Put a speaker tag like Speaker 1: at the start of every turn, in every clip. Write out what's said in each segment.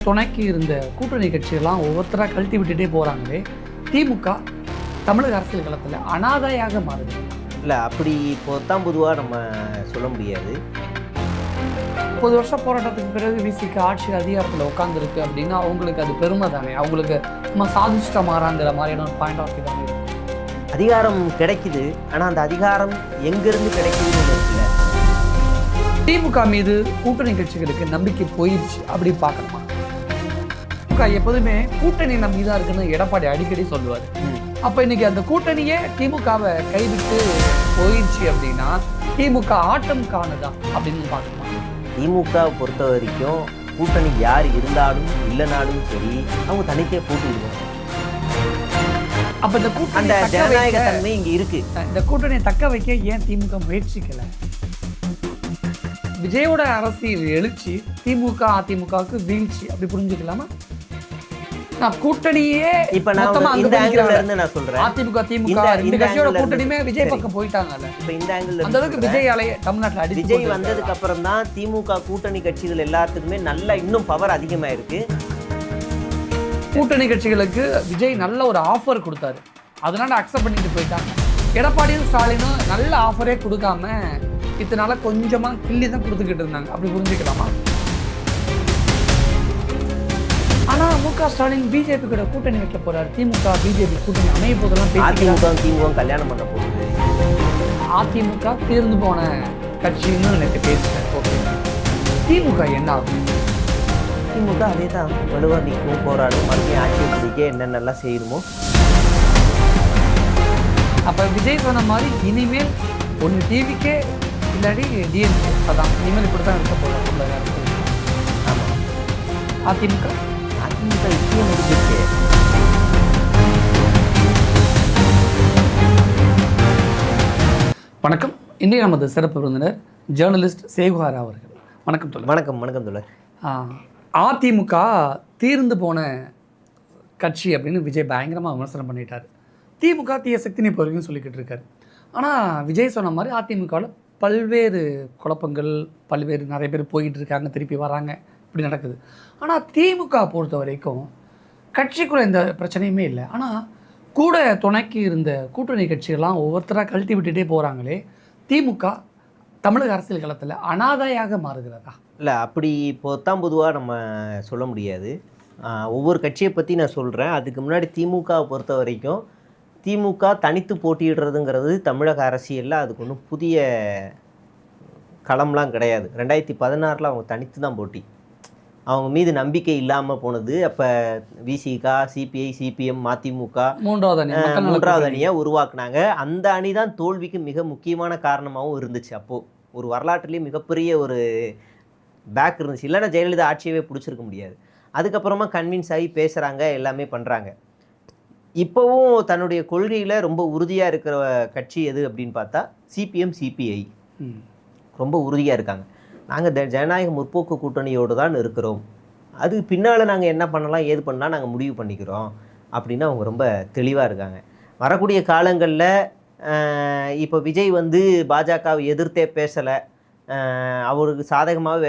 Speaker 1: துணைக்கு இருந்த கூட்டணி கட்சிகள்லாம் ஒவ்வொருத்தராக கழட்டி விட்டுட்டே போகிறாங்களே, திமுக தமிழக அரசியல் களத்தில் அனாதையாக மாறுது.
Speaker 2: இல்லை, அப்படி இப்போதான் பொதுவாக நம்ம சொல்ல முடியாது.
Speaker 1: 30 வருஷம் போராட்டத்துக்கு பிறகு விசிக ஆட்சி அதிகாரத்தில் உட்காந்துருக்கு அப்படின்னா அவங்களுக்கு அது பெருமை தானே. அவங்களுக்கு நம்ம சாதிச்சுட்ட மாறாங்கிற மாதிரியான ஒரு பாயிண்ட் ஆஃப் வியூ தானே.
Speaker 2: அதிகாரம் கிடைக்குது, ஆனால் அந்த அதிகாரம் எங்கேருந்து கிடைக்குதுன்னு இருக்குல்ல.
Speaker 1: திமுக மீது கூட்டணி கட்சிகளுக்கு நம்பிக்கை போயிடுச்சு அப்படி பார்க்கணுமா? எப்போதுமே கூட்டணி நம்பி தான் இருக்குன்னு எடப்பாடி அடிக்கடி சொல்லுவார். அப்போ இன்னைக்கு அந்த கூட்டணியே திமுகவை கைவிட்டு போயிடுச்சு அப்படின்னா திமுக ஆட்டம் காணுதா அப்படின்னு பார்க்கணுமா?
Speaker 2: திமுக பொறுத்த வரைக்கும் கூட்டணி யார் இருந்தாலும் இல்லைனாலும் சரி, அவங்க தனித்தே போட்டு விடுவாங்க.
Speaker 1: அப்போ இந்த கூட்டணி
Speaker 2: அந்த ஜனநாயக தன்மை இங்கே இருக்கு.
Speaker 1: இந்த கூட்டணியை தக்க வைக்க ஏன் திமுக முயற்சிக்கலை? விஜயோட அரசியல் எழுச்சி திமுக அதிமுகவுக்கு வீழ்ச்சி அப்படி புரிஞ்சுக்கலாமா? கூட்டணியே
Speaker 2: இப்ப நான் இந்த ஆங்கிள் இருந்து நான் சொல்றேன்.
Speaker 1: அதிமுக திமுக ரெண்டு கட்சியோட கூட்டணியுமே விஜய் பக்கம் போயிட்டாங்கல்ல.
Speaker 2: இப்ப இந்த ஆங்கிள்
Speaker 1: அந்த அளவுக்கு விஜய் அலைய தமிழ்நாட்டுல அடி.
Speaker 2: விஜய் வந்ததுக்கு அப்புறம் தான் திமுக கூட்டணி கட்சிகள் எல்லாத்துக்குமே நல்ல இன்னும் பவர் அதிகமாயிருக்கு.
Speaker 1: கூட்டணி கட்சிகளுக்கு விஜய் நல்ல ஒரு ஆஃபர் கொடுத்தாரு, அதனால அக்செப்ட் பண்ணிட்டு போயிட்டாங்க. எடப்பாடியும் ஸ்டாலினும் நல்ல ஆஃபரே கொடுக்காம இதனால கொஞ்சமா கிள்ளி தான் கொடுத்துக்கிட்டு இருந்தாங்க, அப்படி புரிஞ்சுக்கலாமா? ஆனா முக ஸ்டாலின் பிஜேபி கூட கூட்டணி வைக்க போறாரு. திமுக பிஜேபி கூட்டணி அமைய போதெல்லாம்
Speaker 2: திமுக கல்யாணம் பண்ண போகுது.
Speaker 1: அதிமுக தீர்ந்து போன கட்சின்னு எனக்கு பேசுறேன். ஓகே, திமுக என்ன ஆகும்?
Speaker 2: திமுக அதே தான் வலுவாக நிற்கும், போராடும், மறுபடியும் ஆட்சி பிடிக்க என்னென்னலாம் செய்யணுமோ.
Speaker 1: அப்ப விஜய் சொன்ன மாதிரி இனிமேல் ஒன்று டிவிக்கே இல்லாடி டிஎம்கே, அதான் இனிமேல் இப்படி தான் இருக்க போகிறாங்க.
Speaker 2: ஆமாம்.
Speaker 1: அதிமுக
Speaker 2: இப்பயும் முடிஞ்சிருக்கு.
Speaker 1: வணக்கம். இன்றைய நமது சிறப்பு விருந்தினர் ஜேர்னலிஸ்ட் சேகுஹார் அவர்கள். வணக்கம் தோழர்.
Speaker 2: வணக்கம். வணக்கம் தோழர்.
Speaker 1: அதிமுக தீர்ந்து போன கட்சி அப்படின்னு விஜய் பயங்கரமாக விமர்சனம் பண்ணிட்டார். திமுக தீய சக்தின்னு இப்போ வரைக்கும் சொல்லிக்கிட்டு இருக்காரு. ஆனால் விஜய் சொன்ன மாதிரி அதிமுகவில் பல்வேறு குழப்பங்கள், நிறைய பேர் போயிட்டு இருக்காங்க, திருப்பி வராங்க, இப்படி நடக்குது. ஆனால் திமுக பொறுத்த வரைக்கும் கட்சிக்குள்ள எந்த பிரச்சனையுமே இல்லை. ஆனால் கூட துணைக்கு இருந்த கூட்டணி கட்சிகள்லாம் ஒவ்வொருத்தராக கழட்டி விட்டுட்டே போகிறாங்களே, திமுக தமிழக அரசியல் களத்தில் அனாதையாக மாறுகிறதா?
Speaker 2: இல்லை, அப்படி இப்போதான் பொதுவாக நம்ம சொல்ல முடியாது. ஒவ்வொரு கட்சியை பற்றி நான் சொல்கிறேன். அதுக்கு முன்னாடி திமுகவை பொறுத்த வரைக்கும் திமுக தனித்து போட்டியிடுறதுங்கிறது தமிழக அரசியலில் அதுக்கு ஒன்றும் புதிய களம்லாம் கிடையாது. 2016 அவங்க தனித்து தான் போட்டி. அவங்க மீது நம்பிக்கை இல்லாமல் போனது. அப்போ விசிக, சிபிஐ, சிபிஎம், மதிமுக மூன்றாவது அணியை உருவாக்குனாங்க. அந்த அணி தான் தோல்விக்கு மிக முக்கியமான காரணமாகவும் இருந்துச்சு. அப்போது ஒரு வரலாற்றுலேயே மிகப்பெரிய ஒரு பேக் இருந்துச்சு. இல்லைன்னா ஜெயலலிதா ஆட்சியவே பிடிச்சிருக்க முடியாது. அதுக்கப்புறமா கன்வின்ஸ் ஆகி பேசுகிறாங்க, எல்லாமே பண்ணுறாங்க. இப்போவும் தன்னுடைய கொள்கையில் ரொம்ப உறுதியாக இருக்கிற கட்சி எது அப்படின்னு பார்த்தா சிபிஎம், சிபிஐ ரொம்ப உறுதியாக இருக்காங்க. நாங்கள் ஜனநாயக முற்போக்கு கூட்டணியோடு தான் இருக்கிறோம், அது பின்னால் நாங்கள் என்ன பண்ணலாம் ஏது பண்ணலாம் நாங்கள் முடிவு பண்ணிக்கிறோம் அப்படின்னு அவங்க ரொம்ப தெளிவாக இருக்காங்க. வரக்கூடிய காலங்களில் இப்போ விஜய் பாஜகவை எதிர்த்தே பேசலை, அவருக்கு சாதகமாக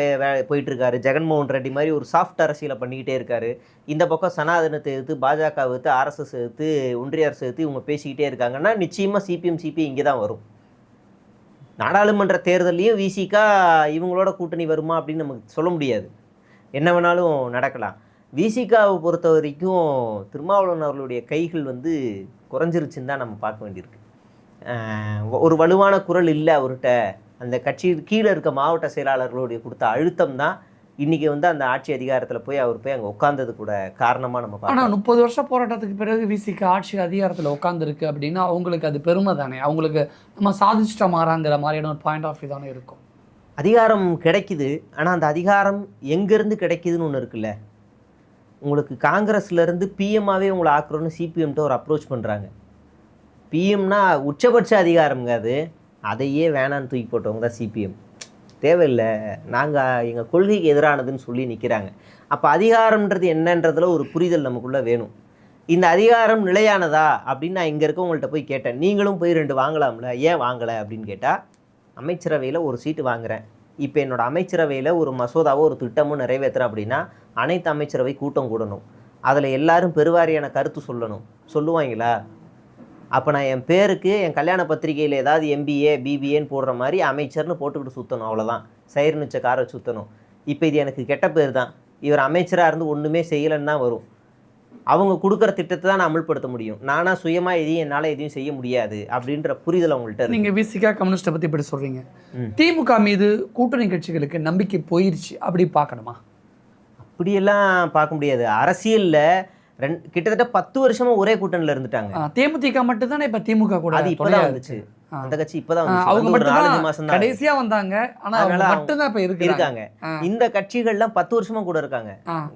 Speaker 2: போயிட்டுருக்காரு. ஜெகன்மோகன் ரெட்டி மாதிரி ஒரு சாஃப்ட் அரசியலை பண்ணிக்கிட்டே இருக்கார். இந்த பக்கம் சனாதனத்தை எடுத்து, பாஜக எடுத்து, ஆர்எஸ்எஸ் எடுத்து, ஒன்றிய அரசு எடுத்து இவங்க பேசிக்கிட்டே இருக்காங்கன்னா நிச்சயமாக சிபிஎம், சிபிஐ இங்கே தான் வரும். நாடாளுமன்ற தேர்தலையும் விசிகா இவங்களோட கூட்டணி வருமா அப்படின்னு நமக்கு சொல்ல முடியாது, என்ன வேணாலும் நடக்கலாம். விசிகாவை பொறுத்த வரைக்கும் திருமாவளவன் அவர்களுடைய கைகள் குறைஞ்சிருச்சுன்னு தான் நம்ம பார்க்க வேண்டியிருக்கு. ஒரு வலுவான குரல் இல்லை அவர்கிட்ட. அந்த கட்சி கீழே இருக்க மாவட்ட செயலாளர்களுடைய கொடுத்த அழுத்தம் தான் இன்றைக்கி அந்த ஆட்சி அதிகாரத்தில் போய் அவர் போய் அங்கே உட்கார்ந்தது கூட காரணமாக நம்ம பார்க்கலாம்.
Speaker 1: ஆனால் 30 வருஷம் போராட்டத்துக்கு பிறகு விசிக ஆட்சி அதிகாரத்தில் உட்காந்துருக்கு அப்படின்னா அவங்களுக்கு அது பெருமை தானே. அவங்களுக்கு நம்ம சாதிச்சுட்ட மாறாங்கிற மாதிரியான ஒரு பாயிண்ட் ஆஃப் வியூ தானே இருக்கும்.
Speaker 2: அதிகாரம் கிடைக்குது, ஆனால் அந்த அதிகாரம் எங்கேருந்து கிடைக்குதுன்னு ஒன்று இருக்குல்ல. உங்களுக்கு காங்கிரஸ்லேருந்து பிஎம்மாகவே உங்களை ஆக்குறோன்னு சிபிஎம்கிட்ட ஒரு அப்ரோச் பண்ணுறாங்க. பிஎம்னா உச்சபட்ச அதிகாரம்ங்க, அது அதையே வேணான்னு தூக்கி போட்டவங்க தான் சிபிஎம். தேவையில்லை, நாங்கள் எங்கள் கொள்கைக்கு எதிரானதுன்னு சொல்லி நிற்கிறாங்க. அப்போ அதிகாரம்ன்றது என்னன்றதுல ஒரு புரிதல் நமக்குள்ளே வேணும். இந்த அதிகாரம் நிலையானதா அப்படின்னு நான் இங்கே இருக்கவங்கள்ட்ட போய் கேட்டேன். நீங்களும் போய் 2 வாங்கலாம்ல, ஏன் வாங்கலை அப்படின்னு கேட்டால், அமைச்சரவையில் ஒரு சீட்டு வாங்குகிறேன், இப்போ என்னோட அமைச்சரவையில் ஒரு மசோதாவோ ஒரு திட்டமோ நிறைவேற்றுறேன் அப்படின்னா அனைத்து அமைச்சரவை கூட்டம் கூடணும், அதில் எல்லாரும் பெருவாரியான கருத்து சொல்லுவாங்களா? அப்போ நான் என் பேருக்கு என் கல்யாண பத்திரிகையில் ஏதாவது MBA BBAன்னு போடுற மாதிரி அமைச்சர்னு போட்டுக்கிட்டு சுற்றணும், அவ்வளோதான். சைர் நிச்ச காரை சுற்றணும். இப்போ இது எனக்கு கெட்ட பேர் தான். இவர் அமைச்சராக இருந்து ஒன்றுமே செய்யலைன்னு தான் வரும். அவங்க கொடுக்குற திட்டத்தை தான் நான் அமல்படுத்த முடியும். நானாக சுயமாக என்னால் எதையும் செய்ய முடியாது அப்படின்ற புரிதல் அவங்கள்ட்ட.
Speaker 1: நீங்கள் விசிகா கம்யூனிஸ்ட்டை பற்றி இப்படி சொல்கிறீங்க. திமுக மீது கூட்டணி கட்சிகளுக்கு நம்பிக்கை போயிடுச்சு அப்படி பார்க்கணுமா?
Speaker 2: அப்படியெல்லாம் பார்க்க முடியாது. அரசியலில் கிட்டத்தட்ட 10 வருஷமா ஒரே கூட்டணியில் இருந்துட்டாங்க.
Speaker 1: தேமுதிக மட்டும் தானே இப்போ திமுக கூட
Speaker 2: அது இப்போதான் வந்துச்சு. அந்த கட்சி இப்போதான்
Speaker 1: அவங்க
Speaker 2: வந்துச்சு. 4 மாசம் தான்
Speaker 1: கடைசியா வந்தாங்க. ஆனா அவங்க மட்டும் தான் இப்ப இருக்காங்க.
Speaker 2: இந்த கட்சிகள்லாம் 10 வருஷமா கூட இருக்காங்க.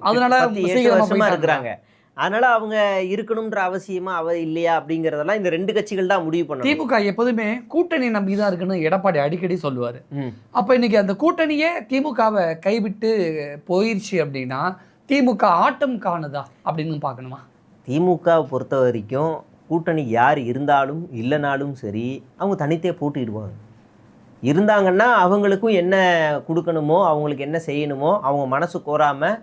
Speaker 1: அதனால
Speaker 2: 7 வருஷமா இருக்கிறாங்க. அதனால அவங்க இருக்கணும்ன்ற அவசியமா இல்லையா அப்படிங்கறதெல்லாம் இந்த 2 கட்சிகள் தான் முடிவு பண்ணணும்.
Speaker 1: திமுக எப்போதுமே கூட்டணி நம்பிதான் இருக்குன்னு எடப்பாடி அடிக்கடி சொல்லுவாரு. அப்ப இன்னைக்கு அந்த கூட்டணியே திமுகவை கைவிட்டு போயிடுச்சு அப்படின்னா திமுக ஆட்டம் காணுதா அப்படின்னு பார்க்கணுமா?
Speaker 2: திமுகவை பொறுத்த வரைக்கும் கூட்டணி யார் இருந்தாலும் இல்லைனாலும் சரி அவங்க தனித்தே போட்டிடுவாங்க. இருந்தாங்கன்னா அவங்களுக்கும் என்ன கொடுக்கணுமோ அவங்களுக்கு என்ன செய்யணுமோ அவங்க மனசு கோராமல்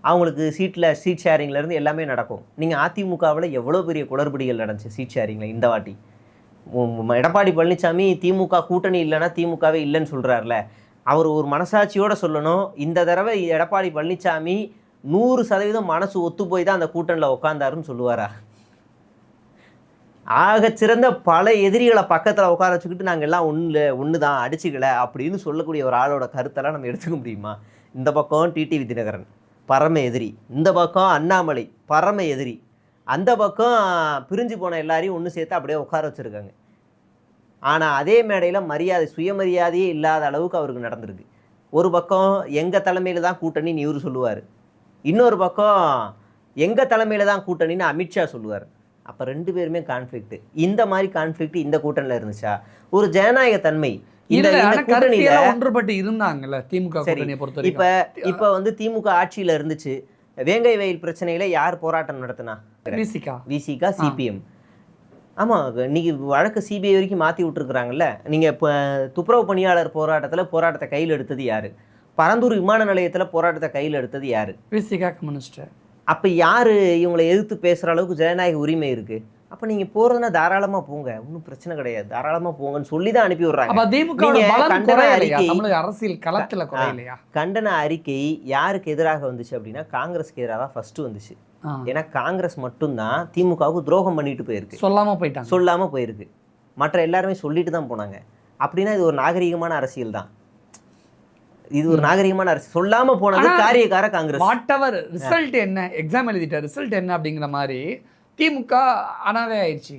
Speaker 2: அவங்களுக்கு சீட் ஷேரிங்லேருந்து எல்லாமே நடக்கும். நீங்கள் அதிமுகவில் எவ்வளோ பெரிய குளறுபடிகள் நடந்துச்சு சீட் ஷேரிங்கில். இந்த வாட்டி எடப்பாடி பழனிசாமி திமுக கூட்டணி இல்லைன்னா திமுகவே இல்லைன்னு சொல்கிறார்ல, அவர் ஒரு மனசாட்சியோடு சொல்லணும். இந்த தடவை எடப்பாடி பழனிசாமி 100% மனசு ஒத்து போய் தான் அந்த கூட்டணியில் உட்காந்தாருன்னு சொல்லுவாரா? ஆகச்சிறந்த பல எதிரிகளை பக்கத்தில் உட்கார வச்சுக்கிட்டு நாங்கள் எல்லாம் ஒன்று தான் அடிச்சுக்கல அப்படின்னு சொல்லக்கூடிய ஒரு ஆளோட கருத்தெல்லாம் நம்ம எடுத்துக்க முடியுமா? இந்த பக்கம் டிடிவி தினகரன் பரம எதிரி, இந்த பக்கம் அண்ணாமலை பரம எதிரி, அந்த பக்கம் பிரிஞ்சு போன எல்லாரையும் ஒன்று சேர்த்து அப்படியே உட்கார வச்சுருக்காங்க. ஆனால் அதே மேடையில் சுயமரியாதையே இல்லாத அளவுக்கு அவருக்கு நடந்திருக்கு. ஒரு பக்கம் எங்கள் தலைமையில் தான் கூட்டணின்னு இவர் சொல்லுவார், இன்னொரு பக்கம் எங்கள் தலைமையில் தான் கூட்டணின்னு அமித்ஷா சொல்லுவார். அப்போ 2 பேருமே கான்ஃப்ளிக்ட். இந்த மாதிரி கான்ஃப்ளிக்ட் இந்த கூட்டணியில் இருந்துச்சா? ஒரு ஜனநாயக தன்மை
Speaker 1: ஒன்றுபட்டு இருந்தாங்கல்ல திமுக கூட்டணியை பொறுத்தவரைக்கும்.
Speaker 2: இப்ப வந்து திமுக ஆட்சியில இருந்துச்சு. வேங்கை வயல் பிரச்சனையில யார் போராட்டம் நடத்தினா? விசிகா CPM. ஆமா, இன்னைக்கு வழக்கு CBI வரைக்கும் மாத்தி விட்டுருக்குறாங்கல்ல. நீங்க இப்போ துப்புரவு பணியாளர் போராட்டத்தை கையில் எடுத்தது யாரு? பரந்தூர் விமான நிலையத்துல போராட்டத்தை கையில் எடுத்தது யாரு?
Speaker 1: விசிகா கம்யூனிஸ்ட்.
Speaker 2: அப்ப யாரு இவங்களை எதிர்த்து பேசுற அளவுக்கு ஜனநாயக உரிமை இருக்கு? அப்ப நீங்க போறதுன்னா தாராளமா போங்க, ஒன்றும் பிரச்சனை கிடையாது, தாராளமா போங்கன்னு சொல்லி தான் அனுப்பி விடுறாங்க. கண்டன அறிக்கை யாருக்கு எதிராக வந்துச்சு அப்படின்னா காங்கிரஸ்க்கு எதிராக தான் ஃபர்ஸ்ட் வந்துச்சு. ஏன்னா காங்கிரஸ் மட்டும்தான் திமுகவுக்கு துரோகம் பண்ணிட்டு போயிருக்கு, சொல்லாம போயிருக்கு. மற்ற எல்லாருமே சொல்லிட்டு தான் போனாங்க. அப்படின்னா இது ஒரு நாகரிகமான அரசியல் தான். இது ஒரு நாகரிகமான அரசு. சொல்லாம போனது காரியக்கார காங்கிரஸ்.
Speaker 1: வாட்டவர் ரிசல்ட் என்ன, எக்ஸாம் எழுதிட்ட ரிசல்ட் என்ன அப்படிங்கிற மாதிரி திமுக அனாதை ஆயிடுச்சு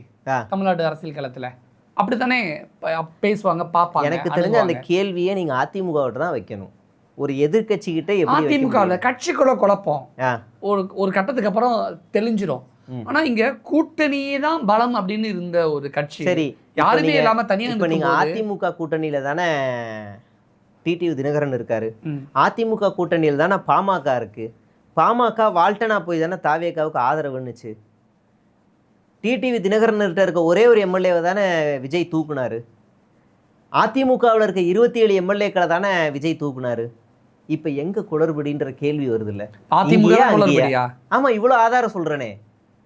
Speaker 1: தமிழ்நாடு அரசியல் களத்துல. அப்படித்தானே பேசுவாங்க, பார்ப்பாங்க.
Speaker 2: எனக்கு தெரிஞ்ச அந்த கேள்வியை நீங்க அதிமுகவிட்ட தான் வைக்கணும். ஒரு எதிர்கட்சி கிட்ட
Speaker 1: அதிமுக கட்சிக்குள்ள குழப்பம் ஒரு கட்டத்துக்கு அப்புறம் தெளிஞ்சிடும். ஆனா இங்க கூட்டணியே தான் பலம் அப்படின்னு இருந்த ஒரு கட்சி
Speaker 2: சரி
Speaker 1: யாருமே இல்லாம தனியா.
Speaker 2: இப்ப நீங்க அதிமுக கூட்டணியில தானே டிடிவி தினகரன் இருக்காரு, அதிமுக கூட்டணியில் தானே பாமக இருக்கு. பாமக வால்டனா போய் தானே தாவேகாவுக்கு ஆதரவுன்னுச்சு. டிடிவி தினகரன் இருக்க ஒரே ஒரு எம்எல்ஏவை தானே விஜய் தூக்குனாரு. அதிமுகவில் இருக்க 27 எம்எல்ஏக்களை தானே விஜய் தூக்குனாரு. இப்ப எங்க குளறுபடின்ற கேள்வி வருது இல்ல? ஆமா, இவ்வளவு ஆதாரம் சொல்றேனே,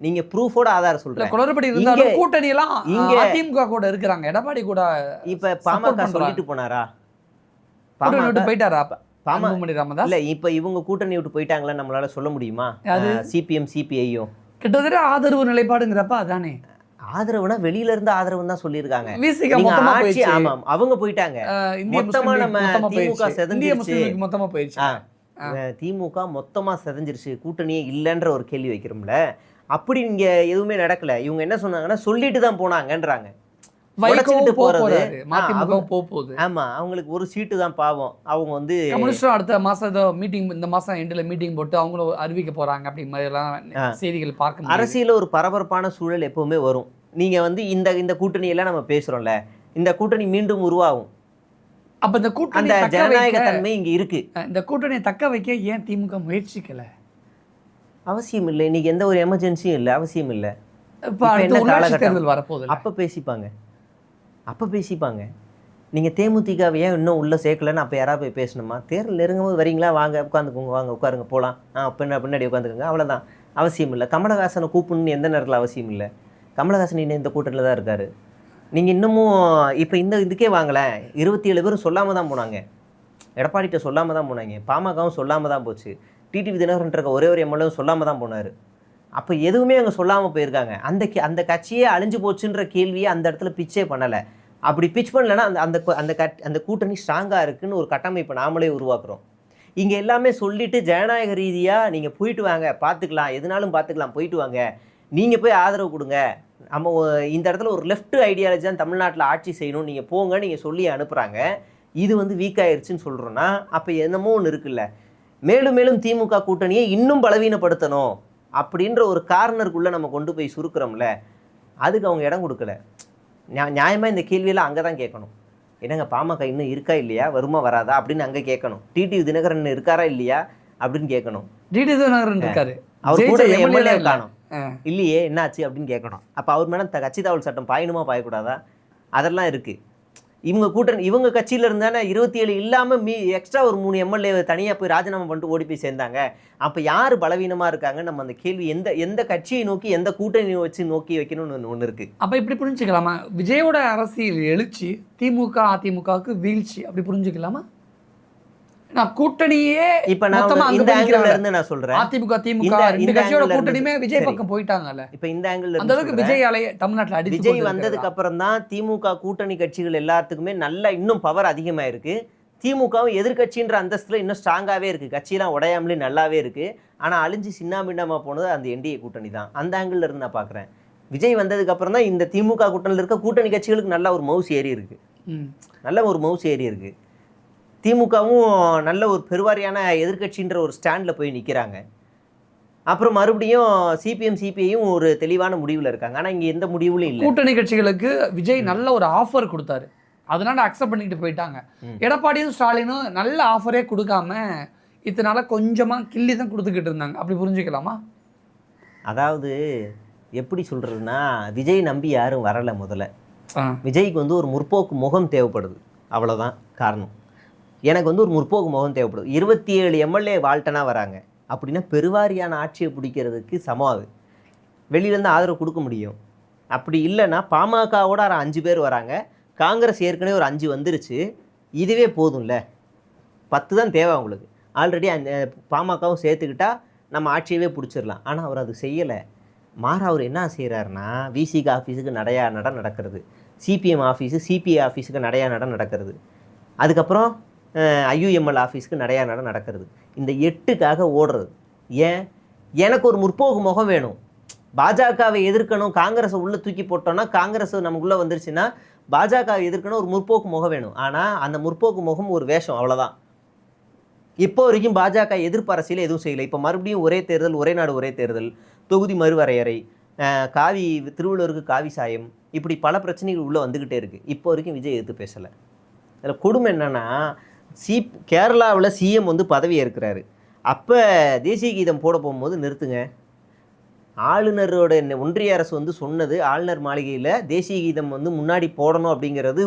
Speaker 2: நீங்க ப்ரூஃபோட ஆதாரம் சொல்றேன்.
Speaker 1: குளறுபடி இருந்தாலும் கூட்டணி எல்லாம் இங்க அதிமுக கூட இருக்காங்க, எடப்பாடி கூட.
Speaker 2: இப்ப பாமக சொல்லிட்டு போனாரா?
Speaker 1: போயிட்டாரா?
Speaker 2: இல்ல இப்ப இவங்க கூட்டணி விட்டு போயிட்டாங்களா நம்மளால சொல்ல முடியுமா? CPM CPIயும்
Speaker 1: கிட்டத்தட்ட ஆதரவு நிலைப்பாடுங்கிறப்ப அதானே.
Speaker 2: ஆதரவுனா வெளியில இருந்து ஆதரவுன்னு தான் சொல்லியிருக்காங்க.
Speaker 1: ஆமாம்,
Speaker 2: அவங்க போயிட்டாங்க. மொத்தமா நம்ம திமுக செதஞ்சிருச்சு,
Speaker 1: மொத்தமா போயிடுச்சு.
Speaker 2: திமுக மொத்தமா செதஞ்சிருச்சு, கூட்டணியே இல்லைன்ற ஒரு கேள்வி வைக்கிறோம்ல. அப்படி இங்க எதுவுமே நடக்கல. இவங்க என்ன சொன்னாங்கன்னா சொல்லிட்டு தான் போனாங்கன்றாங்க. ஆமா, அவங்களுக்கு ஒரு சீட்டு தான் பாவம். அவங்க வந்து
Speaker 1: அடுத்த மாசம் மீட்டிங், இந்த மாசம் எண்ட்ல மீட்டிங் போட்டு அவங்களும் அறிவிக்க போறாங்க அப்படி மாதிரி எல்லாம் செய்திகள் பார்க்க.
Speaker 2: அரசியல ஒரு பரபரப்பான சூழல் எப்பவுமே வரும். நீங்க வந்து இந்த கூட்டணி எல்லாம் நம்ம பேசுறோம்ல, இந்த கூட்டணி மீண்டும் உருவாகும்.
Speaker 1: அப்ப இந்த கூட்டணி
Speaker 2: ஜனநாயக தன்மை இங்க இருக்கு.
Speaker 1: இந்த கூட்டணியை தக்க வைக்க ஏன் திமுக முயற்சிக்கல?
Speaker 2: அவசியம் இல்லை. இன்னைக்கு எந்த ஒரு எமர்ஜென்சியும் இல்லை, அவசியம் இல்லை.
Speaker 1: இப்ப அடுத்த உள்ளாட்சி தேர்தல் வரப்போகுது,
Speaker 2: அப்ப பேசிப்பாங்க. நீங்கள் தேமுதிகவை ஏன் இன்னும் உள்ளே சேர்க்கலன்னு அப்போ யாராவது போய் பேசணுமா? தேர்தல் நெருங்கும்போது வரீங்களா, வாங்க உட்காந்துக்கோங்க, வாங்க உட்காருங்க போகலாம், பின்னாடி உட்காந்துக்கோங்க, அவ்வளோதான். அவசியம் இல்லை. கமலஹாசனை கூப்பிடணுன்னு எந்த நேரத்தில் அவசியம் இல்லை. கமலஹாசன் இன்னும் இந்த கூட்டத்தில் தான் இருக்கார். நீங்கள் இன்னமும் இப்போ இதுக்கே வாங்கலேன், 27 பேரும் சொல்லாமல் தான் போனாங்க. எடப்பாடிகிட்ட சொல்லாமல் தான் போனாங்க. பாமகவும் சொல்லாமல் தான் போச்சு. டிடிவி தினகரன் ஒரே ஒரு எம்எல்ஏவும் சொல்லாமல் தான் போனார். அப்போ எதுவுமே அங்கே சொல்லாமல் போயிருக்காங்க. அந்த கட்சியே அழிஞ்சு போச்சுன்ற கேள்வியை அந்த இடத்துல பிச்சே பண்ணலை. அப்படி பிச் பண்ணலைன்னா அந்த கூட்டணி ஸ்ட்ராங்காக இருக்குதுன்னு ஒரு கட்டமைப்பை நாமளே உருவாக்குறோம். இங்கே எல்லாமே சொல்லிவிட்டு ஜனநாயக ரீதியாக நீங்கள் போயிட்டு வாங்க, பார்த்துக்கலாம், எதுனாலும் பார்த்துக்கலாம், போயிட்டு வாங்க, நீங்கள் போய் ஆதரவு கொடுங்க, நம்ம இந்த இடத்துல ஒரு லெஃப்ட் ஐடியாலஜி தான் தமிழ்நாட்டில் ஆட்சி செய்யணும், நீங்கள் போங்க, நீங்கள் சொல்லி அனுப்புகிறாங்க. இது வீக் ஆயிடுச்சுன்னு சொல்கிறோன்னா அப்போ என்னமோ ஒன்று இருக்குல்ல. மேலும் மேலும் திமுக கூட்டணியை இன்னும் பலவீனப்படுத்தணும் அப்படின்ற ஒரு கார்னருக்குள்ளே நம்ம கொண்டு போய் சுருக்கிறோம்ல, அதுக்கு அவங்க இடம் கொடுக்கல. நியாயமாக இந்த கேள்வியெல்லாம் அங்கே தான் கேட்கணும். என்னங்க பாமக இன்னும் இருக்கா இல்லையா, வருமா வராதா அப்படின்னு அங்கே கேட்கணும். டிடிவி தினகரன் இருக்காரா இல்லையா அப்படின்னு கேட்கணும்.
Speaker 1: டிடிவி தினகரன் இருக்காரு,
Speaker 2: அவர் கூட எம்எல்ஏ காணும் இல்லையே, என்னாச்சு அப்படின்னு கேட்கணும். அப்போ அவர் மேடம் கட்சி தாவல் சட்டம் பாயணுமா பாயக்கூடாதா, அதெல்லாம் இருக்குது. இவங்க கட்சியில் இருந்தானே 27 இல்லாமல் எக்ஸ்ட்ரா ஒரு 3 எம்எல்ஏ தனியாக போய் ராஜினாமா பண்ணிட்டு ஓடி போய் சேர்ந்தாங்க. அப்போ யார் பலவீனமாக இருக்காங்க, நம்ம அந்த கேள்வி எந்த கட்சியை நோக்கி எந்த கூட்டணியை வச்சு நோக்கி வைக்கணும்னு ஒன்று இருக்குது.
Speaker 1: அப்போ இப்படி புரிஞ்சுக்கலாமா, விஜயோட அரசியல் எழுச்சி திமுக அதிமுகவுக்கு வீழ்ச்சி அப்படி புரிஞ்சுக்கலாமா? நான் கூட்டணியே
Speaker 2: இப்ப நான் இந்த ஆங்கிள் இருந்து நான் சொல்றேன்,
Speaker 1: அதிமுக திமுக ரெண்டு கட்சியோட கூட்டணியுமே விஜய் பக்கம் போயிட்டாங்கல்ல.
Speaker 2: இப்ப இந்த ஆங்கிள்
Speaker 1: அந்த அளவுக்கு விஜய் அலைய தமிழ்நாட்டுல அடி
Speaker 2: விஜய் வந்ததுக்கு அப்புறம் தான் திமுக கூட்டணி கட்சிகள் எல்லாத்துக்குமே நல்ல இன்னும் பவர் அதிகமாயிருக்கு. திமுகவும் எதிர்கட்சின்ற அந்தஸ்துல இன்னும் ஸ்ட்ராங்காவே இருக்கு, கட்சியெல்லாம் உடையாமலே நல்லாவே இருக்கு. ஆனா அழிஞ்சு சின்னாபின்னமா போனது அந்த என்டிஏ கூட்டணி தான். அந்த ஆங்கிள் இருந்து நான் பாக்குறேன். விஜய் வந்ததுக்கு அப்புறம் தான் இந்த திமுக கூட்டணியில் இருக்க கூட்டணி கட்சிகளுக்கு நல்ல ஒரு மவுஸ் ஏறி இருக்கு, நல்ல ஒரு மவுஸ் ஏறி இருக்கு. திமுகவும் நல்ல ஒரு பெருவாரியான எதிர்கட்சின்ற ஒரு ஸ்டாண்டில் போய் நிற்கிறாங்க. அப்புறம் மறுபடியும் சிபிஎம் சிபிஐயும் ஒரு தெளிவான முடிவில் இருக்காங்க. ஆனால் இங்கே எந்த முடிவுலையும் இல்லை.
Speaker 1: கூட்டணி கட்சிகளுக்கு விஜய் நல்ல ஒரு ஆஃபர் கொடுத்தாரு, அதனால அக்செப்ட் பண்ணிட்டு போயிட்டாங்க. எடப்பாடியும் ஸ்டாலினும் நல்ல ஆஃபரே கொடுக்காம இதனால கொஞ்சமாக கிள்ளி தான் கொடுத்துக்கிட்டு இருந்தாங்க, அப்படி புரிஞ்சுக்கலாமா?
Speaker 2: அதாவது எப்படி சொல்கிறதுனா, விஜய் நம்பி யாரும் வரலை. முதல்ல விஜய்க்கு ஒரு முற்போக்கு முகம் தேவைப்படுது, அவ்வளோதான் காரணம். எனக்கு ஒரு முற்போக்கு முகம் தேவைப்படுது. 27 எம்எல்ஏ வாழ்ட்டனாக வராங்க அப்படின்னா பெருவாரியான ஆட்சியை பிடிக்கிறதுக்கு சமாது வெளியிலேருந்து ஆதரவு கொடுக்க முடியும். அப்படி இல்லைன்னா பாமகவோட 5 பேர் வராங்க, காங்கிரஸ் ஏற்கனவே ஒரு 5 வந்துருச்சு, இதுவே போதும்ல. 10 தான் தேவை அவங்களுக்கு. ஆல்ரெடி பாமகவும் சேர்த்துக்கிட்டா நம்ம ஆட்சியவே பிடிச்சிடலாம். ஆனால் அவர் அது செய்யலை. மாறா அவர் என்ன செய்கிறாருன்னா, விசிக ஆஃபீஸுக்கு நடையா நட நடக்கிறது, சிபிஎம் ஆஃபீஸு சிபிஐ ஆஃபீஸுக்கு நடையா நட நடக்கிறது, அதுக்கப்புறம் ஐயுஎம்எல் ஆஃபீஸுக்கு நடையா நட நடக்கிறது. இந்த 8க்காக ஓடுறது. ஏன்? எனக்கு ஒரு முற்போக்கு முகம் வேணும். பாஜகவை எதிர்க்கணும், காங்கிரஸை உள்ளே தூக்கி போட்டோன்னா காங்கிரஸ் நமக்குள்ளே வந்துருச்சுன்னா பாஜகவை எதிர்க்கணும், ஒரு முற்போக்கு முகம் வேணும். ஆனால் அந்த முற்போக்கு முகம் ஒரு வேஷம், அவ்வளோதான். இப்போ வரைக்கும் பாஜக எதிர்ப்பு அரசியல் எதுவும் செய்யலை. இப்போ மறுபடியும் ஒரே தேர்தல், ஒரே நாடு ஒரே தேர்தல், தொகுதி மறுவரையறை, திருவள்ளூருக்கு காவி சாயம், இப்படி பல பிரச்சனைகள் உள்ளே வந்துக்கிட்டே இருக்குது. இப்போ வரைக்கும் விஜய் எதிர்த்து பேசலை. அதில் கொடுமை என்னென்னா, கேரளாவில் சிஎம் பதவி ஏற்கிறாரு. அப்போ தேசிய கீதம் போட போகும்போது நிறுத்துங்க, ஆளுநரோட ஒன்றிய அரசு சொன்னது, ஆளுநர் மாளிகையில் தேசிய கீதம் முன்னாடி போடணும் அப்படிங்கிறது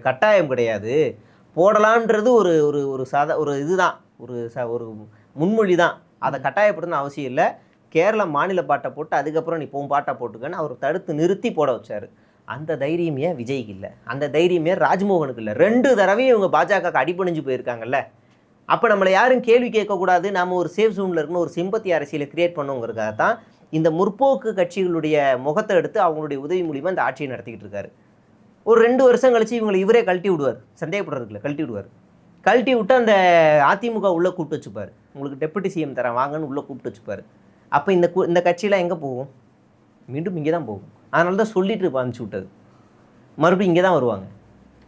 Speaker 2: கட்டாயம் கிடையாது, போடலான்றது ஒரு ஒரு ஒரு இதுதான், ஒரு முன்மொழி தான். அதை கட்டாயப்படுத்தணும் அவசியம் இல்லை. கேரளா மாநில பாட்டை போட்டு அதுக்கப்புறம் நீ பாட்டை போட்டுக்கன்னு அவர் தடுத்து நிறுத்தி போட வச்சார். அந்த தைரியம் ஏன் விஜய்க்கு இல்லை? அந்த தைரியம் ஏன் ராஜ்மோகனுக்கு இல்லை? 2 தடவையும் இவங்க பாஜகவுக்கு அடிபணிஞ்சு போயிருக்காங்கல்ல. அப்போ நம்மளை யாரும் கேள்வி கேட்கக்கூடாது, நம்ம ஒரு சேஃப் ஜோனில் இருக்கணும், ஒரு சிம்பத்தி அரசியலை கிரியேட் பண்ணுங்கிறதுக்காக தான் இந்த முற்போக்கு கட்சிகளுடைய முகத்தை எடுத்து அவங்களுடைய உதவி மூலிமா இந்த ஆட்சியை நடத்திக்கிட்டு இருக்காரு. ஒரு 2 வருஷம் கழிச்சு இவரை கழட்டி விடுவார், சந்தேகப்படுறதுக்குள்ள கழட்டி விடுவார். கழட்டி விட்டு அந்த அதிமுக உள்ளே கூப்பிட்டு வச்சுப்பார், உங்களுக்கு டெப்யூட்டி சிஎம் தரேன் வாங்கன்னு உள்ளே கூப்பிட்டு வச்சுப்பார். அப்போ இந்த கட்சியெலாம் எங்கே போகும்? மீண்டும் இங்கே தான் போகும். அதனால தான் சொல்லிட்டு அனுப்பிச்சி விட்டது. மறுபடியும் இங்கே தான் வருவாங்க.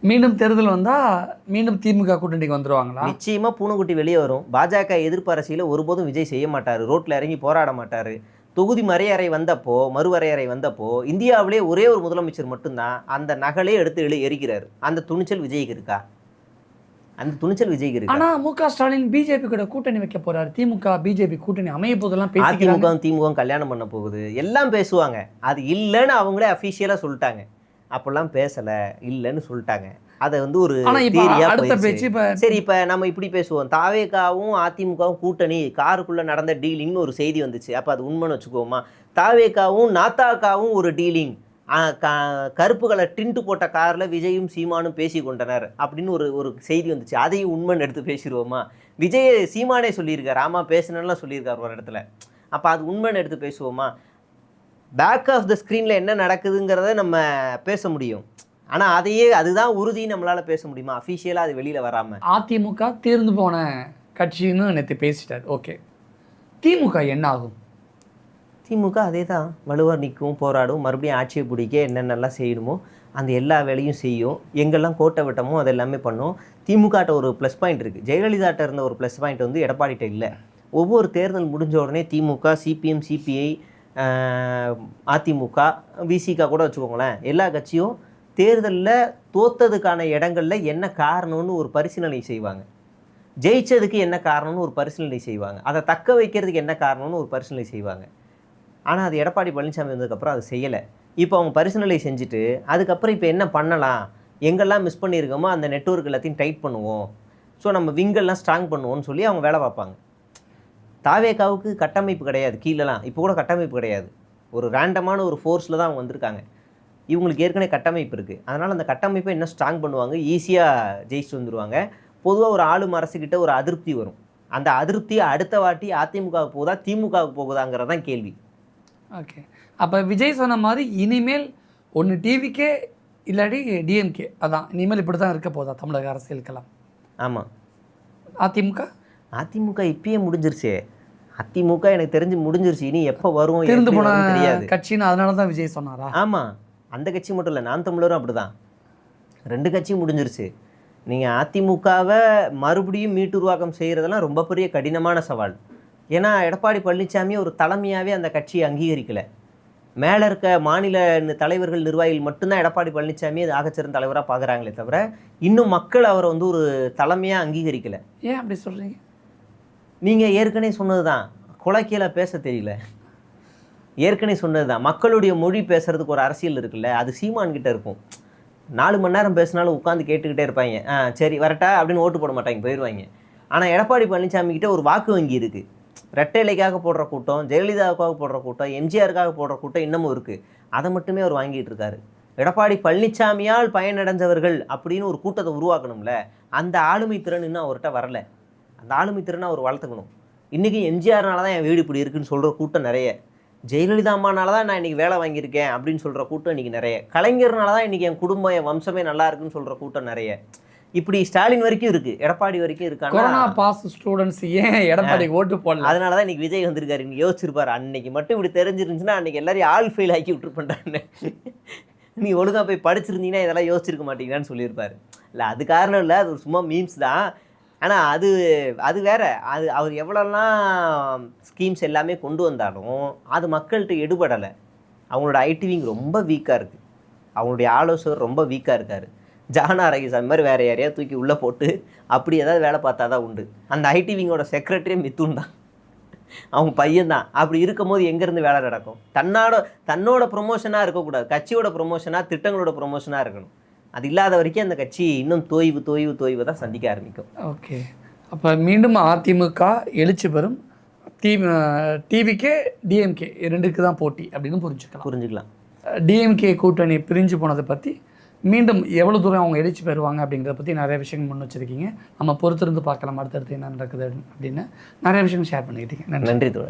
Speaker 1: மீண்டும் தேர்தல் வந்தால் மீண்டும் திமுக கூட்டணிக்கு வந்துடுவாங்களா?
Speaker 2: நிச்சயமாக பூனைக்குட்டி வெளியே வரும். பாஜக எதிர்ப்பு அரசியலை ஒருபோதும் விஜய் செய்ய மாட்டார், ரோட்டில் இறங்கி போராட மாட்டார். தொகுதி மறுவரையறை வந்தப்போ இந்தியாவிலே ஒரே ஒரு முதலமைச்சர் மட்டும்தான் அந்த நகலே எடுத்து எரிக்கிறார். அந்த துணிச்சல் விஜய்க்கு இருக்கா? அந்த துணிச்சல் விஜய்க்கு இருக்கு.
Speaker 1: ஆனா முக ஸ்டாலின் பிஜேபி கூட கூட்டணி வைக்க போறாரு, திமுக பிஜேபி கூட்டணி அமைய போதெல்லாம்
Speaker 2: திமுக கல்யாணம் பண்ண போகுது, எல்லாம் பேசுவாங்க. அது இல்லைன்னு அவங்களே அஃபிஷியலாக சொல்லிட்டாங்க. அப்பெல்லாம் பேசலை, இல்லைன்னு சொல்லிட்டாங்க. அதை வந்து ஒரு
Speaker 1: ஆனா இப்ப
Speaker 2: தியரியா
Speaker 1: அடுத்த
Speaker 2: போயிடுச்சு.
Speaker 1: பேச்சு இப்ப
Speaker 2: சரி, இப்போ நம்ம இப்படி பேசுவோம், தாவேகாவும் அதிமுகவும் கூட்டணி காருக்குள்ள நடந்த டீலிங்னு ஒரு செய்தி வந்துச்சு. அப்போ அது உண்மைன்னு வச்சுக்குவோமா? தாவேகாவும் நாத்தாக்காவும் ஒரு டீலிங், கருப்பு கலர் டின்ட்டு போட்ட காரில் விஜயும் சீமானும் பேசி கொண்டனர் அப்படின்னு ஒரு ஒரு செய்தி வந்துச்சு. அதையும் உண்மைன்னு எடுத்து பேசிடுவோமா? விஜய் சீமானே சொல்லியிருக்காரு, ஆமாம் பேசணும்லாம் சொல்லியிருக்காரு ஒரு இடத்துல. அப்போ அது உண்மைன்னு எடுத்து பேசுவோமா? பேக் ஆஃப் த ஸ்க்ரீனில் என்ன நடக்குதுங்கிறத நம்ம பேச முடியும். ஆனால் அதையே அதுதான் உறுதி நம்மளால் பேச முடியுமா? அஃபிஷியலாக அது வெளியில் வராமல்.
Speaker 1: அதிமுக தீர்ந்து போன கட்சின்னு நேற்று பேசிட்டார். ஓகே, திமுக என்ன ஆகும்?
Speaker 2: திமுக அதே தான், வலுவாக நிற்கும், போராடும், மறுபடியும் ஆட்சியை பிடிக்க என்னென்னலாம் செய்யணுமோ அந்த எல்லா வேலையும் செய்யும். எங்கெல்லாம் கோட்டை விட்டமோ அது எல்லாமே பண்ணும். திமுகட்ட ஒரு ப்ளஸ் பாயிண்ட் இருக்குது. ஜெயலலிதாட்ட இருந்த ஒரு ப்ளஸ் பாயிண்ட் வந்து எடப்பாடிட்ட இல்லை. ஒவ்வொரு தேர்தல் முடிஞ்ச உடனே திமுக, சிபிஎம், சிபிஐ, அதிமுக, விசிகா கூட வச்சுக்கோங்களேன், எல்லா கட்சியும் தேர்தலில் தோத்ததுக்கான இடங்களில் என்ன காரணம்னு ஒரு பரிசீலனை செய்வாங்க. ஜெயிச்சதுக்கு என்ன காரணம்னு ஒரு பரிசீலனை செய்வாங்க. அதை தக்க வைக்கிறதுக்கு என்ன காரணம்னு ஒரு பரிசீலனை செய்வாங்க. ஆனால் அது எடப்பாடி பழனிசாமி வந்ததுக்கப்புறம் அது செய்யலை. இப்போ அவங்க பரிசீலனை செஞ்சுட்டு அதுக்கப்புறம் இப்போ என்ன பண்ணலாம், எங்கெல்லாம் மிஸ் பண்ணியிருக்கோமோ அந்த நெட்வொர்க் எல்லாத்தையும் டைட் பண்ணுவோம், ஸோ நம்ம விங்கெல்லாம் ஸ்ட்ராங் பண்ணுவோம்னு சொல்லி அவங்க வேலை பார்ப்பாங்க. தாவேகாவுக்கு கட்டமைப்பு கிடையாது, கீழெல்லாம் இப்போ கூட கட்டமைப்பு கிடையாது. ஒரு ரேண்டமான ஒரு ஃபோர்ஸில் தான் அவங்க வந்திருக்காங்க. இவங்களுக்கு ஏற்கனவே கட்டமைப்பு இருக்குது. அதனால் அந்த கட்டமைப்பை இன்னும் ஸ்ட்ராங் பண்ணுவாங்க, ஈஸியாக ஜெயிச்சுட்டு வந்துடுவாங்க. பொதுவாக ஒரு ஆளும் அரசுக்கிட்ட ஒரு அதிருப்தி வரும். அந்த அதிருப்தியை அடுத்த வாட்டி அதிமுகவுக்கு போகுதா திமுகவுக்கு போகுதாங்கிறது தான் கேள்வி.
Speaker 1: ஓகே, அப்போ விஜய் சொன்ன மாதிரி இனிமேல் ஒன்று டிவிக்கே இல்லாட்டி டிஎம்கே, அதான் இனிமேல் இப்படி தான் இருக்க போதா தமிழக அரசியலுக்கெல்லாம்?
Speaker 2: ஆமாம்.
Speaker 1: அதிமுக
Speaker 2: இப்பயே முடிஞ்சிருச்சு. அதிமுக எனக்கு தெரிஞ்சு முடிஞ்சிருச்சு. இனி எப்போ வரும்
Speaker 1: திருந்து போன
Speaker 2: தெரியாது
Speaker 1: கட்சின்னு அதனால தான் விஜய் சொன்னாரா?
Speaker 2: ஆமாம், அந்த கட்சி மட்டும் இல்லை, நான் தமிழரும் அப்படி தான். 2 கட்சியும் முடிஞ்சிருச்சு. நீங்கள் அதிமுகவை மறுபடியும் மீட்டுருவாக்கம் செய்கிறதெல்லாம் ரொம்ப பெரிய கடினமான சவால். ஏன்னா எடப்பாடி பழனிசாமி ஒரு தலைமையாகவே அந்த கட்சியை அங்கீகரிக்கலை. மேலே இருக்க மாநில தலைவர்கள், நிர்வாகிகள் மட்டும்தான் எடப்பாடி பழனிசாமி அது ஆகச்சிறந்த தலைவராக பார்க்குறாங்களே தவிர இன்னும் மக்கள் அவரை வந்து ஒரு தலைமையாக அங்கீகரிக்கலை.
Speaker 1: ஏன் அப்படி சொல்கிறீங்க?
Speaker 2: நீங்கள் ஏற்கனவே சொன்னது தான், குலைக்கீழ பேச தெரியல. ஏற்கனவே சொன்னது தான், மக்களுடைய மொழி பேசுகிறதுக்கு ஒரு அரசியல் இருக்குல்ல, அது சீமான்கிட்ட இருக்கும். 4 மணி நேரம் பேசினாலும் உட்காந்து கேட்டுக்கிட்டே இருப்பாங்க. சரி வரட்டா அப்படின்னு ஓட்டு போட மாட்டாங்க, போயிடுவாங்க. ஆனால் எடப்பாடி பழனிசாமிக்கிட்ட ஒரு வாக்கு வங்கி இருக்குது. ரெட்டை இலைக்காக போடுற கூட்டம், ஜெயலலிதாவுக்காக போடுற கூட்டம், எம்ஜிஆருக்காக போடுற கூட்டம் இன்னமும் இருக்குது. அதை மட்டுமே அவர் வாங்கிட்டு இருக்காரு. எடப்பாடி பழனிசாமியால் பயனடைஞ்சவர்கள் அப்படின்னு ஒரு கூட்டத்தை உருவாக்கணும்ல, அந்த ஆளுமை திறன் இன்னும் அவர்கிட்ட வரலை. அந்த ஆளுமை திறனை அவர் வளர்த்துக்கணும். இன்றைக்கி எம்ஜிஆர்னால தான் என் வீடு இப்படி இருக்குன்னு சொல்கிற கூட்டம் நிறைய, ஜெயலலிதா அம்மானால தான் நான் இன்றைக்கி வேலை வாங்கியிருக்கேன் அப்படின்னு சொல்கிற கூட்டம் இன்றைக்கி நிறைய, கலைஞர்னால தான் இன்றைக்கி என் குடும்பம், என் வம்சமே நல்லா இருக்குன்னு சொல்கிற கூட்டம் நிறைய. இப்படி ஸ்டாலின் வரைக்கும் இருக்குது, எடப்பாடி வரைக்கும் இருக்காங்க.
Speaker 1: கொரோனா பாஸ் ஸ்டூடெண்ட்ஸ் ஏன் எடப்பாடிக்கு ஓட்டு போடல?
Speaker 2: அதனால தான் இன்றைக்கி விஜய் வந்திருக்காரு. இன்றைக்கி யோசிச்சிருப்பாரு, அன்னைக்கு மட்டும் இப்படி தெரிஞ்சிருந்துச்சுன்னா அன்றைக்கி எல்லாரையும் ஆல் ஃபெயில் ஆக்கி விட்டுருப்பேன்டான்னு, நீ ஒழுங்காக போய் படிச்சிருந்தீங்கன்னா இதெல்லாம் யோசிச்சிருக்க மாட்டீங்கன்னு சொல்லியிருப்பாரு. இல்லை அது காரணம் இல்லை, அது ஒரு சும்மா மீம்ஸ் தான். ஆனால் அது வேற. அது அவர் எவ்வளோலாம் ஸ்கீம்ஸ் எல்லாமே கொண்டு வந்தாலும் அது மக்கள்கிட்ட எடுபடலை. அவங்களோட ஐடிவிங் ரொம்ப வீக்காக இருக்குது, அவங்களுடைய ஆலோசகர் ரொம்ப வீக்காக இருக்கார். ஜானா ரகிசாமி மாதிரி வேறு யாரையா தூக்கி உள்ளே போட்டு அப்படி ஏதாவது வேலை பார்த்தா தான் உண்டு. அந்த ஐடிவிங்கோட செக்ரட்டரியே மித்துன் தான், அவங்க பையன்தான். அப்படி இருக்கும்போது எங்கேருந்து வேலை நடக்கும்? தன்னோட ப்ரொமோஷனாக இருக்கக்கூடாது, கட்சியோட ப்ரொமோஷனாக, திட்டங்களோட ப்ரொமோஷனாக இருக்கணும். அது இல்லாத வரைக்கும் அந்த கட்சி இன்னும் தொய்வு தான் சந்திக்க ஆரம்பிக்கும்.
Speaker 1: ஓகே, அப்போ மீண்டும் அதிமுக எழுச்சி பெறும், டிவிக்கே டிஎம்கே 2க்கு தான் போட்டி அப்படின்னு புரிஞ்சுக்கலாம். டிஎம்கே கூட்டணி பிரிஞ்சு போனதை பற்றி மீண்டும் எவ்வளோ தூரம் அவங்க எழுச்சி பெறுவாங்க அப்படிங்கிறத பற்றி நிறைய விஷயங்கள் முன் வச்சுருக்கீங்க. நம்ம பொறுத்திருந்து பார்க்கலாம் அடுத்தடுத்து என்ன நடக்குது அப்படின்னு. நிறைய விஷயங்கள் ஷேர் பண்ணிக்கிட்டீங்க.
Speaker 2: நன்றி தோழர்.